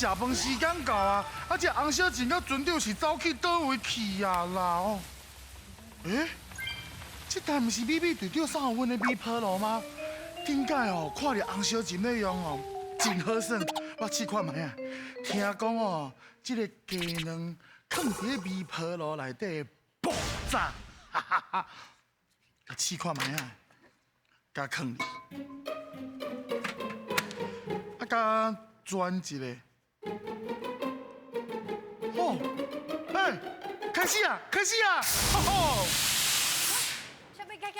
食饭时间到啊，啊这洪小姐甲船长是走去倒位去啊啦哦？诶，这台毋是美美队长送阮的米泡炉吗？顶摆哦，看着洪小姐内容哦，真好耍，我试看卖啊。听讲哦，这个鸡卵放伫米泡炉内底爆炸，哈哈哈！甲试看卖啊，甲放入，啊甲转一个。哦，哎，开始啊，开始啊！吼吼，小妹，干！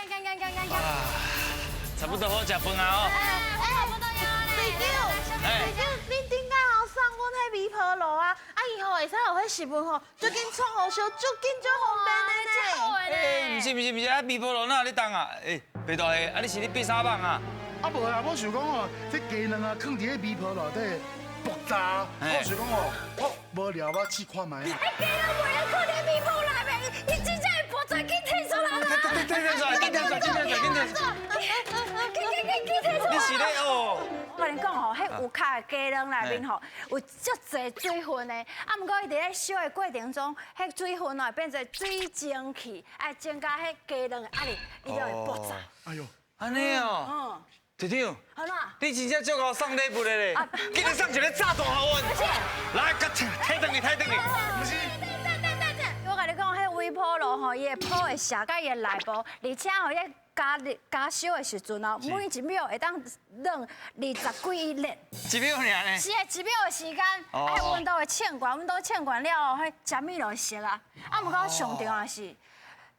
差不多好食饭啊哦。差不多要嘞。队长，恁顶下后送阮迄米泡炉啊，以后会使有迄食物吼，最近创好烧，最近就方便的呢。哎，不是，啊米波罗哪有咧动啊？哎，白大爷，啊你是咧变啥梦啊？啊无啦，我想讲哦，这鸡卵啊，放伫迄米泡内底爆炸，我想讲哦，我无聊，我试看卖啊。鸡卵袂咧放伫米泡内面，伊真正会爆炸，紧摕出来啦！你是咧哦？我跟你讲吼，迄有卡的鸡卵内面吼，有足侪水分的。啊，毋过伊伫咧烧的过程中，迄水分哦会变成水蒸气，爱增加迄鸡卵的压力，伊就会爆炸。哎呦，安尼哦。队长，好啦，你真正足够送礼物的咧，今日送一个炸弹给阮。来，甲睇等你。不是。我跟你讲，迄微波炉吼，伊的泡会射到伊的内部，而且吼，伊加烧的时阵哦，每一秒会当冷20几热。1秒尔呢？是的，1秒的时间，迄温度会凊悬，温度凊悬了后，迄食米就会熟啊。啊，毋过上重要是，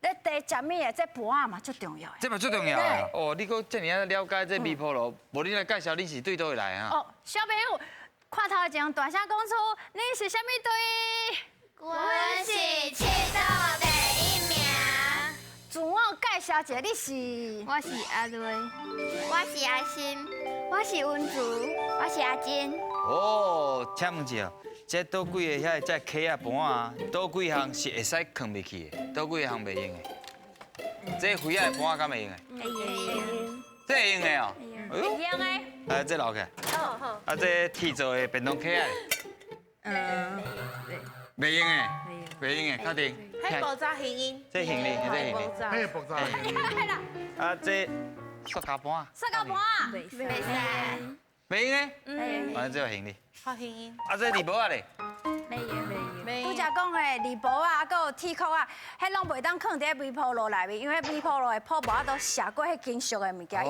咧地食米的这盘啊嘛，最重要的。这嘛最重要的哦。你佫这么啊了解这米波炉，无你来介绍你是对倒会来啊？哦，小朋友，看头前大声讲出你是啥物队？阮是七组第1名。自我介绍一下，你是？我是阿瑞，我是阿心，我是温竹，我是阿金。哦，请问一下，这倒几个遐这溪啊盘啊，倒几项是会使放袂去的，倒几项袂用的？这肥仔的盘敢会用的？会用，这会用的哦。会用的。啊，这留起来。好。啊，这铁做的便当盒啊。袂用的，袂用的，确定。迄爆炸声音，这行李，这行李。迄爆炸。嘿啦，啊，这塑胶盘啊。塑胶盘啊，袂使。袂用的。啊，这有行李。好声音，啊，这铝箔啊咧。袂用。拄则讲的铝箔啊，还有铁壳啊，迄拢袂当放伫微波炉内面，因为微波炉的泡无都射过迄金属的物件，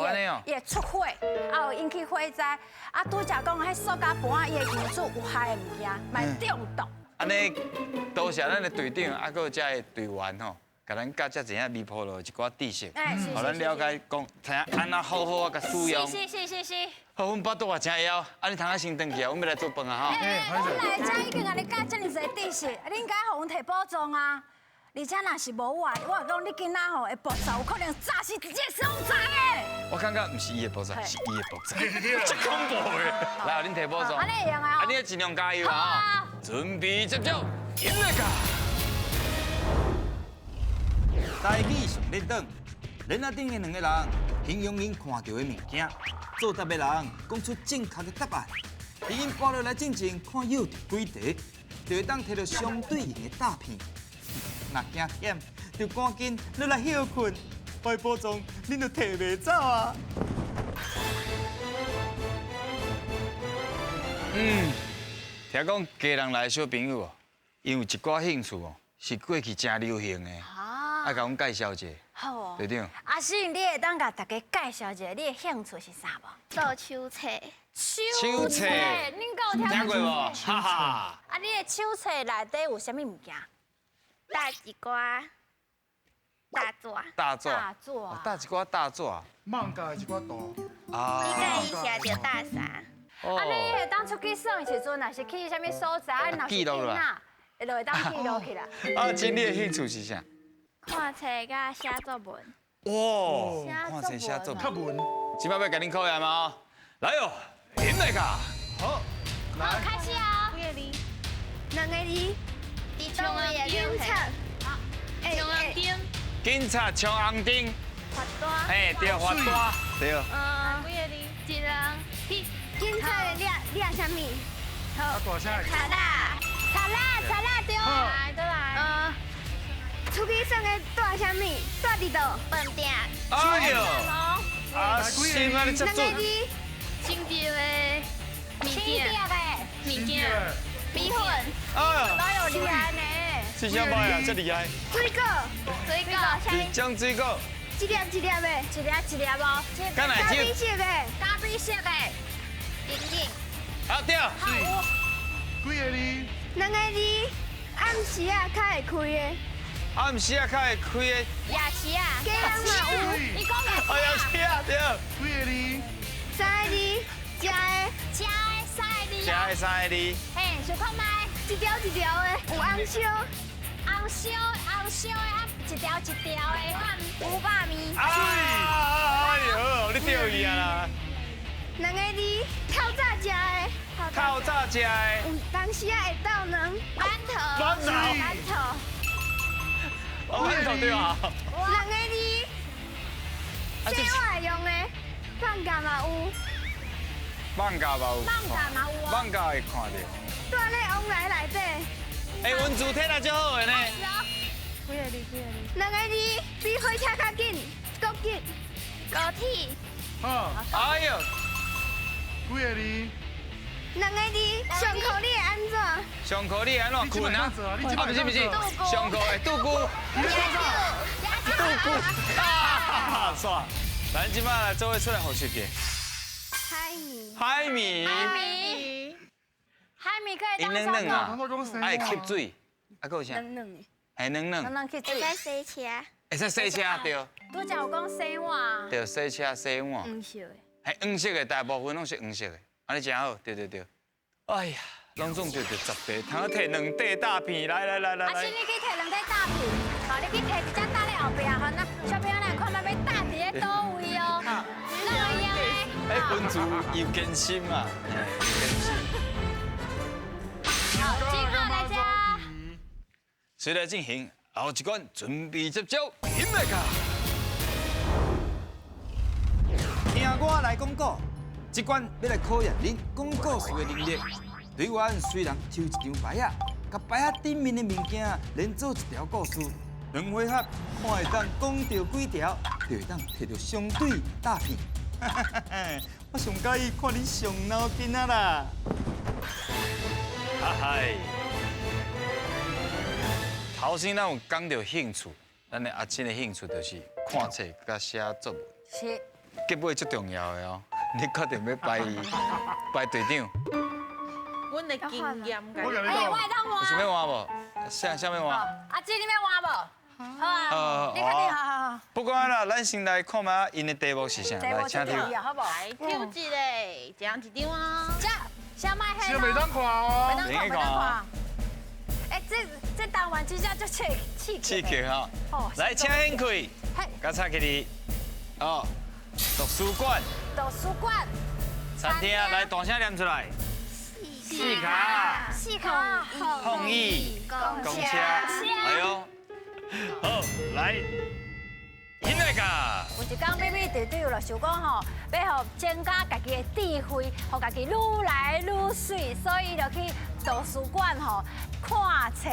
伊会出火，啊会引起火灾。啊，拄则讲的迄塑胶盘啊，伊会引出有害的物件，卖中毒。安尼，多谢咱的队长，啊，搁遮的队员吼，甲咱教遮一下微波炉一寡知识，互咱了解讲，知影安怎好好啊甲使用。是。好，阮巴肚也真枵，啊，你通下先回去啊，阮要来做饭啊吼。我来遮已经甲你教遮尔侪知识，你应该互阮摕补偿啊。而且若是无我讲你囡仔吼会爆炸，有可能炸死直接伤残的。我感觉毋是伊的爆炸，是伊的爆炸，真恐怖的。来，恁摕补偿。安尼会用啊？啊，你要尽量加油啊！准备接招，引来个。台语上咧等，人仔顶的2个人形容因看到的物件，作答的人讲出正确的答案。伫因搬落来进前看有几题，就会当摕到相对应的答片。若惊险，就赶紧落来休困。我补偿，恁就摕袂走啊！听讲家人来小朋友哦，因有一寡兴趣哦，是过去真流行的，爱甲阮介绍一下。好哦。队长，阿信，你会当甲大家介绍一下你的兴趣是啥无？做手册，手册，恁有听过无？哈哈。啊，你的手册内底有啥物物件？搭一寡大纸，大纸，大纸啊搭一寡大纸。艋舺的一寡图。啊。你甲伊写着大啥？啊，你会当出去耍的时阵，若是去啥物所在，若是记录啦，就会当记录起来。啊，今你的兴趣是啥？看册甲写作文。哇，看册写作课文。即摆要甲恁考验吗？来哦，引来个。好，好，开始啊！ 2个字，伫倒位的警察，冲红灯，警察冲红灯，罚单，嘿，对，罚单，对。几个字？一人去。警察的抓啥物？啊，大声的。查啦，查啦对。来都来。出去耍的带啥物？带伫倒？饭店。哎呦，啊，心啊，你这准。两个字，清掉的物新件，店的，物件，米粉，哎，都有厉害呢。是啥摆啊？这厉害！水果，水果，一种水果，一粒一粒的，一粒一粒无，橄榄咖啡枝，色的，咖啡色的，玲玲，好对。几个字？两个字，暗时啊较会开的，暗时啊，较会开的。夜市啊，家人嘛有，你讲的哎呀，是啊，对。几个字？三个字，食的，吃的三个字吃的三个字，嘿，想看麦，一条一条的，有红烧，红烧的啊，一条一条的，五百米。哎呦，你钓伊啊啦！两个字，透早食的，透早食的，有当时啊会倒软，馒头，馒头，馒头，哦，馒头对啊。两个字，洗碗用的，放假嘛有，放假吧有。放假嘛有啊放假会看到。带咧往来内底，哎，温主体来就好的呢。两个字，比火车较紧，够紧，高铁，好，哎呦，几个字？两个字，上课你会安怎？上课你安怎困啊？你这摆不是，上课会杜姑。你在做啥？杜姑。啊，爽！咱即摆来做伙出来学习嘅。海米，海米。海米可以当嫩嫩烧烤，啊，爱吸水，啊，还有啥？嫩嫩的，还嫩嫩，能去煮。在洗车，会使洗车对，拄则有讲洗碗，对，洗车洗碗，黄色的，系黄色的，大部分拢是黄色的，安尼真好，对对对。哎呀，拢总着10块，通好摕2块大片，来。啊，是你去摕两块大片，好，你去摕一只搭咧后壁，好，那小朋友来看，要搭伫咧倒位哦，那么样诶？哎，分主有艰辛嘛，有艰辛。好，金号来家。随来进行后一关，准备接招，准备卡。听我来讲故，这关要来考验恁讲故事的能力。队员虽然抽一张牌啊，甲牌啊顶面的物件连做一条故事，2回合看会当讲到几条，就会当摕到相对大片。我上介意看你上脑筋啊啦！啊嗨！头先咱有讲到兴趣，咱的阿珍的兴趣就是看册甲写作文，是。结尾最重要的哦。你决定要摆队长，阮的经验哎，我跟你讲我，会当有想换。要换无？下面换。阿姊，你要换无？好啊，你确定？好。不管啦，咱先来看下因的题目是啥，来请听。啊，好不好？来挑一个，这样一张啊。这小麦黑先袂当看哦。袂当看。哎，这当完之下就气刺激哈哦！来，请掀开，嘿，甲插起你。哦，图书馆、图书馆、餐厅，来大声念出来。四卡、细卡、碰椅、公车，哎呦，好，来，现在噶。有一天，美队长就想讲吼，要互增加家己的智慧，互家己愈来愈水，所以就去图书馆吼看册。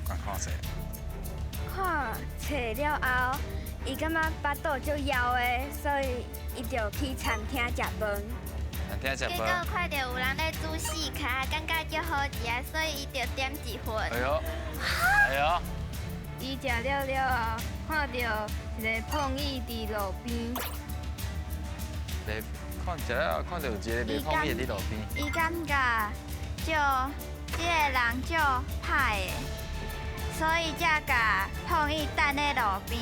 看册。看册了后，伊感觉巴肚足枵的，所以伊就去餐厅食饭。餐厅食结果饭。看到有人在煮四卡，感觉足好食，所以伊就点一份。哎呦，哎呦，伊食了了后，看到一个碰椅伫路边，来看一下，看到有一个卖碰面的路边。伊感觉这个人足歹的，所以才甲碰伊等在路边。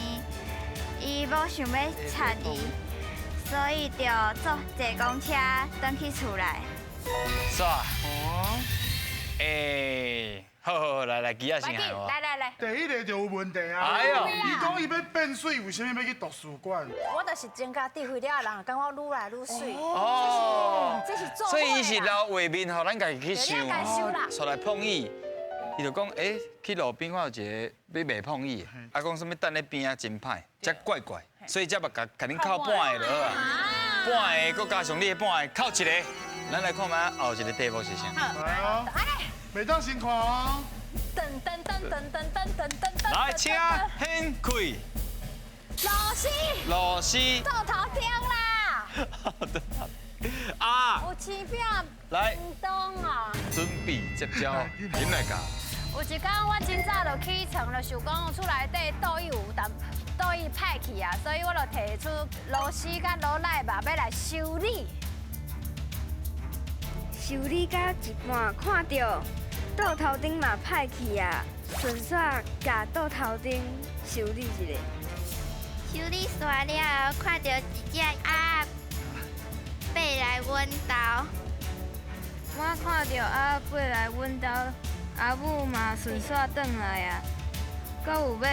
伊无想要插伊，所以就坐坐公车返去厝内。是啊。哦，哎，好，来，记啊先来哦。来，第一个就有问题啊。哎呦伊讲伊要变水，为什么要去图书馆？我就是增加智慧了，人感觉愈来愈水。哦。这是做所以伊是留画面，互咱家己去想对咱家己想啦出来碰椅。伊就讲，去路边看到一个要卖碰椅的，啊，讲什么等咧边啊真歹，才怪怪，所以才把甲恁扣半个落啊，半个，佮加上你的半个，扣一个，咱来看嘛，后一个题目是啥？来哦，每当先看哦。噔噔噔噔噔噔噔噔噔。来，请掀开。老师，老师。做头顶啦。啊！有起饼来叮咚啊！准备接招，恁来教。有一天我真早就起床了，想讲厝内底倒椅有倒椅歹去啊，所以我就提出螺丝甲螺奶吧要来修理。修理到一半，看到倒头顶嘛歹去啊，顺续甲倒头顶修理一下。修理煞了，看到一只鸭爬来阮兜，我看到鸭爬来阮兜，阿母嘛顺续转来啊，阁有要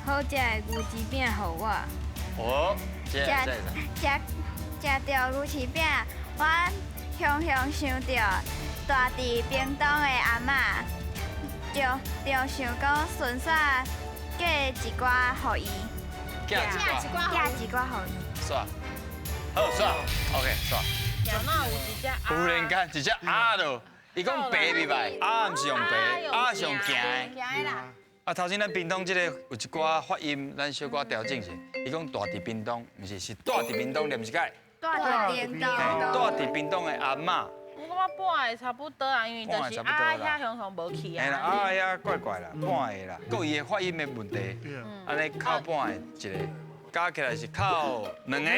好食的牛舌饼予我。哦，这食到牛翅饼，我雄想到大伫屏东的阿嬷，就想讲顺续嫁一寡予伊，嫁一嫁一寡予伊。耍，好耍 ，OK 耍。那有一只忽然间一只鸭咯，伊讲白袂歹，鸭毋是用白，鸭是用行的。行的啦。啊，头先咱屏东这个有一寡发音，咱小可调整一下。伊讲大伫屏东，毋是是大伫屏东，念一解。大伫屏东，大伫屏东的阿嬷。我感觉半个差不多啊，因为就是啊遐雄无去嘿啦，啊。啊遐怪怪啦，半个啦，佮伊的发音的问题，安尼靠半个一个，加起来是靠两个，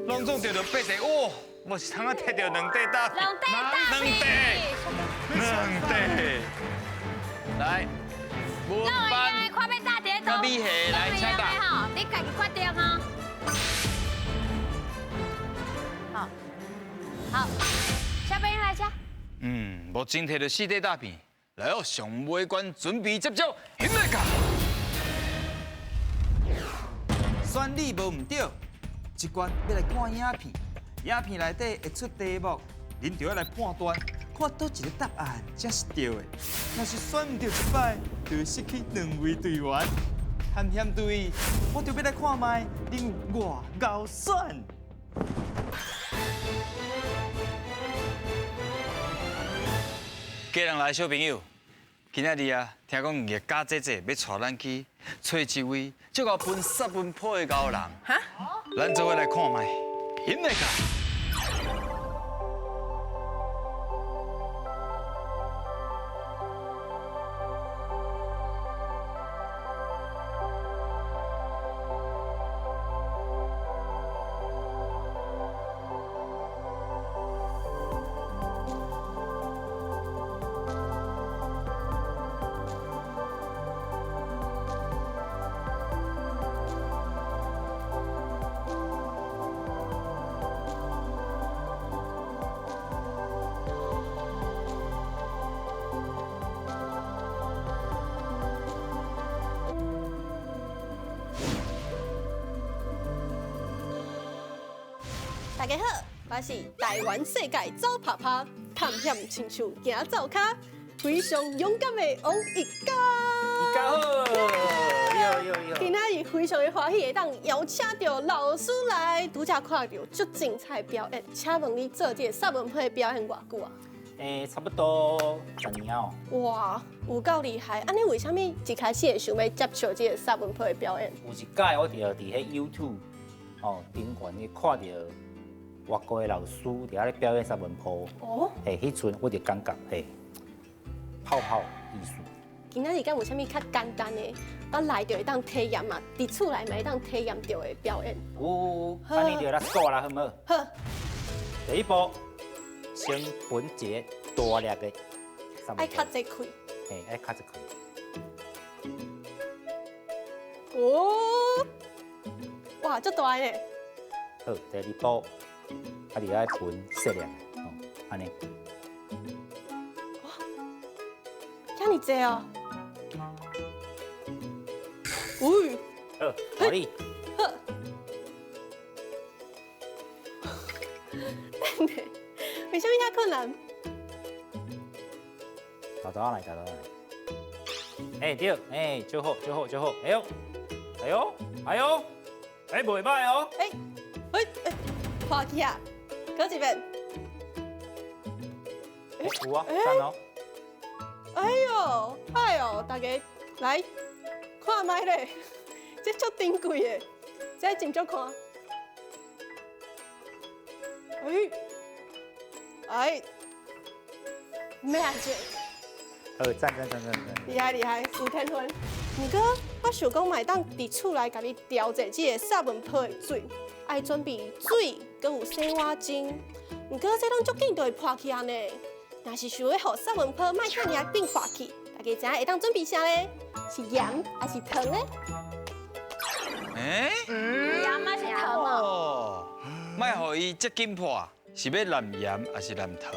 拢总着到8块，哇！我是通啊摕到2块大，两块大2块，来，文那班我看要大碟那米鞋来请答。哈，你家己决定哈。好，好，小朋友来吃。目前摕到4块大片，来哦，上尾关准备接招，现在教。选你无唔对，这关要来看影片，影片内底会出题目，恁就要来判断，看倒一个答案才是对的。若是选唔对一摆，就会失去2位队员。探险队，我就要来看卖恁有偌高选。家人来小朋友，今仔日啊，听讲你的家姐姐要带咱去找一位足够分3分谱的高人。哈？咱做伙来看卖，现在教。大家好，我是台湾世界走拍拍探险亲像行走卡，非常勇敢的王一家。今仔日非常的欢喜，会当邀请到老师来，拄则看到足精彩表演。请问你做这3文配表演偌久啊？差不多10年哦。哇，有够厉害！安尼为什么一开始会想要接受这个3文配的表演？有一届我就伫迄 YouTube 顶悬去看到外国的老师伫遐咧表演3文谱。哦，迄阵我就感觉泡泡艺术。今仔日敢有啥物较简单的，咱来就会当体验嘛，伫厝内嘛会当体验到的表演。有，安尼就来做啦，好唔好？好，第一步，先分一个大粒的3文谱。爱较济开。爱较济开。哦，哇，足大呢！好，第二步，你爱分细粒的，安尼。遐尼济哦。喂，好，好你。好。为什么遐困难？豆豆来，豆豆来。对，就好，哎呦，袂歹哦。滑去啊！搁一遍。有啊，赞哦。哎呦，哎呦，大家来看麦咧，这足珍贵的，这真足看。哎，咩啊这？赞，厉害，有天分。不过我想讲，买当伫厝内家己调节这个沙文泡的水，爱准备水，佮有洗碗巾。不过这拢足紧就会破去啊呢。若是想要互沙文泡莫遐尔变化去，大家知影会当准备啥咧？是盐还是糖咧？盐还是糖哦？哦，莫互伊这紧破，是要蓝盐还是蓝糖？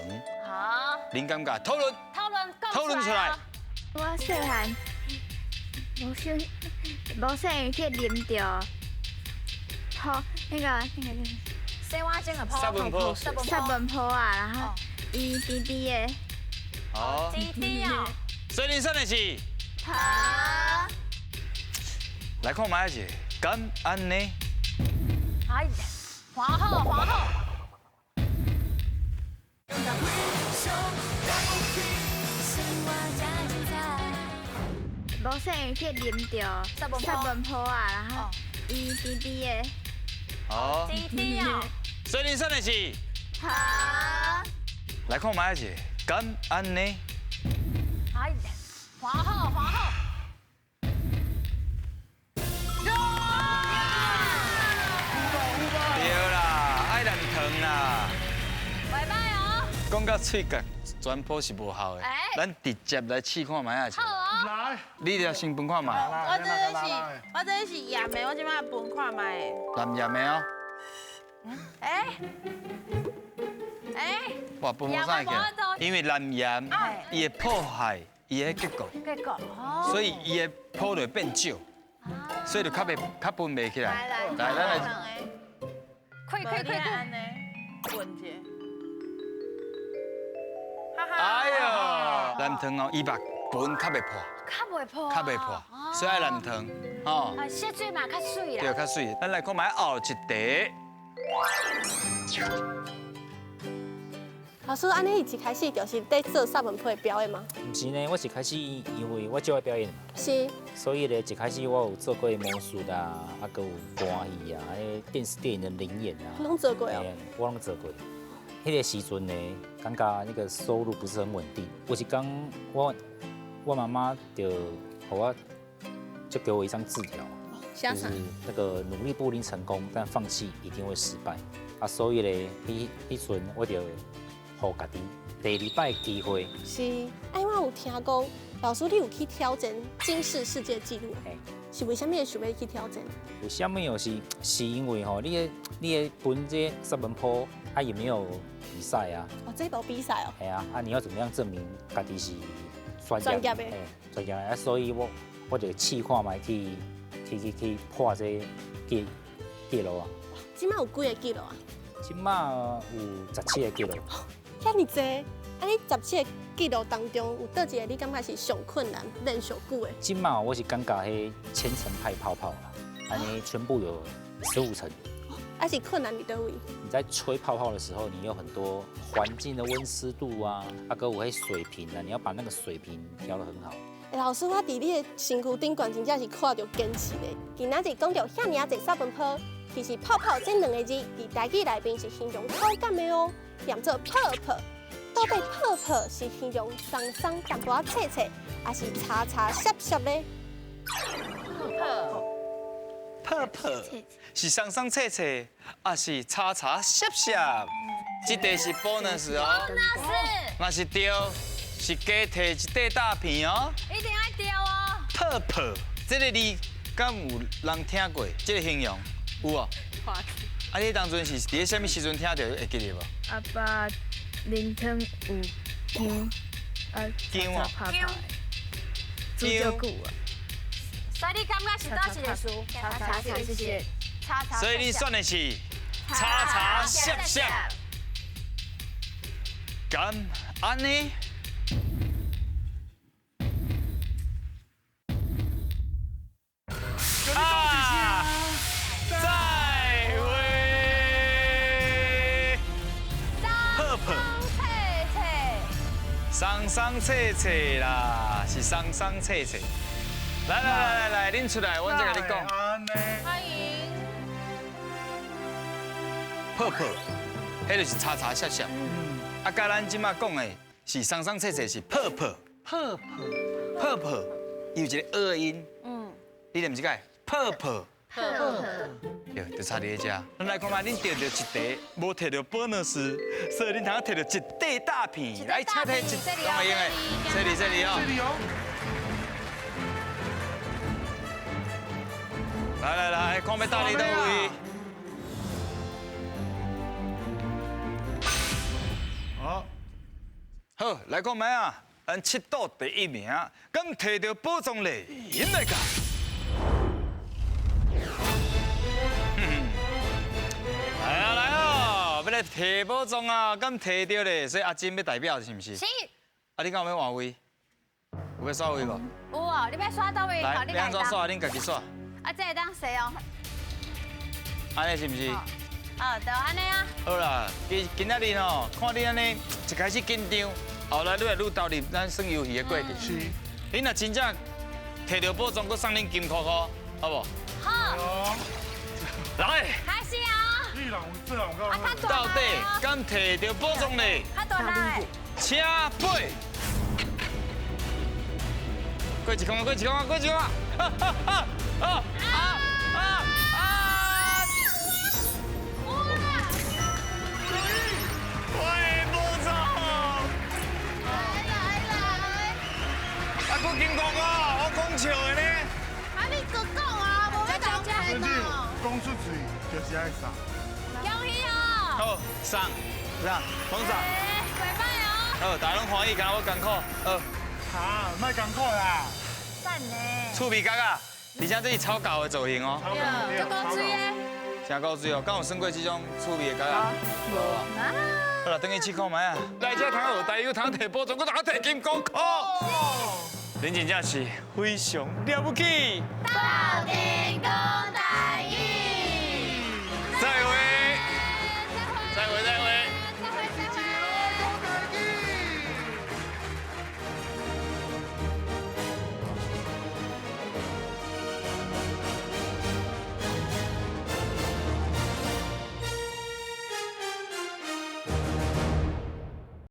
好，恁感觉讨论出来。我细汉无想去啉着泡那个洗碗巾的泡，沙文泡沙文泡啊，然后伊滴滴的好，滴滴哦，所以恁选的是糖，来看卖者，敢安呢？哎呀，皇后。无细去啉着沙文泡啊，然后伊滴滴的好，滴滴哦，所以恁选的是糖，来看卖者，敢安呢？哎呀，皇后。对啦，爱蓝糖啦。拜拜哦。讲到喙角全部是无效的，咱直接来试看卖下者。好哦。来，你了先分看卖，我这是盐的，我即摆分看卖的。蓝盐的哦。哇，分好啥个？因为蓝盐伊会破坏伊的结果，所以伊的泡就变少，所以就较分袂起来。来，咱来。快！安尼混者。哎呦，蓝糖哦，伊目本较袂破，较袂破，所以爱蓝糖哦。色水嘛较水啦。对，较水。咱来看卖后一题。老师，安尼一开始就是在做沙文泡的表演吗？唔是呢，我一开始因为我就爱表演嘛，是。所以呢，一开始我有做过魔术啦，啊，佮有歌戏啊，电视电影的灵演啊，拢做过哦。我拢做过。迄个时阵呢，感觉那个收入不是很稳定。有一天，我妈妈就给我一张字条，就是那个努力不一定成功，但放弃一定会失败。啊，所以呢，迄阵我就互家己第二摆机会。是，我有听讲，老师你有去挑战金氏世界纪录，是为什么会想要去挑战？为什么哦？是因为吼，你的本这沙文泡啊也没有比赛啊。哦，这无比赛哦。系啊，你要怎么样证明家己是专业的？专业啊，所以我就试看卖去破这记录啊。即摆有几个记录啊？即马有17个记录。遐尼济，你17个记录当中有倒一个你感觉是上困难、练上久的？即马我是感觉迄千层派泡泡啦，安尼全部有15层。是困难伫倒位？你在吹泡泡的时候，你有很多环境的温湿度啊，还有迄水平啊，你要把那个水平调得很好。老师，我伫你的身躯顶悬真正是看到坚持的。今仔日讲到遐尔济沙文泡，其实泡泡这两个字伫台语内面是形容口感的哦，念做泡泡。到底泡泡是形容松松淡薄仔脆脆，还是叉叉涩涩呢？泡泡是松松脆脆，还是叉叉涩涩？这题是 bonus 哦。若是对，是加摕一块大片哦。一定要对哦。泡泡这个字，敢有人听过？这个形容有哦。啊，你当阵是伫什么时阵听到会记得无？阿爸淋汤有姜，姜哦，泡泡，煮就久啊。所以你感觉是倒一个词？叉谢谢。所以你选的是叉叉涩涩。敢安呢？啊！再会。泡泡。脆脆。桑切切啦，是桑桑切切。来，恁出来，我再跟你讲。欢迎。泡泡，迄就是叉叉闪闪。啊，甲咱即马讲的是桑桑切切，是泡泡。泡泡，有一个二音。你念一解？泡泡。对，就差你遮。咱来看卖，恁摕到一题，无摕到 bonus， 所以恁通摕到一块大片。来，请摕一，拢会用的。这里哦。来，看要到你倒位。好，来看卖啊，咱七岛第一名，敢摕到宝藏嘞，赢来个。来哦，要来摕宝藏啊，敢摕到咧，所以阿金要代表是毋是？是。啊，你敢有要换位？有要刷位无？有哦，你要刷到位？来，你安怎刷？恁家己刷。啊，这会当洗哦。安尼是毋是？就安尼啊。好啦，今仔日哦，看你安尼一开始紧张，后来愈来愈投入咱算游戏的过程。是。恁若真正摕到宝藏，佮送恁金箍箍，好无？好。来。开始啊！你人这人讲。啊，较大到底敢摕到宝藏呢？较大来。请背。过一空，过一空，过一空！啊，佫金箍箍，我讲笑的呢。啊，你搁讲啊，无要讲这兄弟，讲出嘴就是爱撒。恭喜哦！好，上，捧上。袂歹哦。好，大家拢欢喜，敢我艰苦。好。哈，莫艰苦啦。赞呢。趣味角啊，而且这是超高的造型哦。对，足够水的。真高水哦，敢有算过这种趣味的角啊？无啊。好啦，等去试看卖啊！来这通学台语，通摕宝藏，佮通摕金箍箍。恁真正是非常了不起。到底讲台语。再会。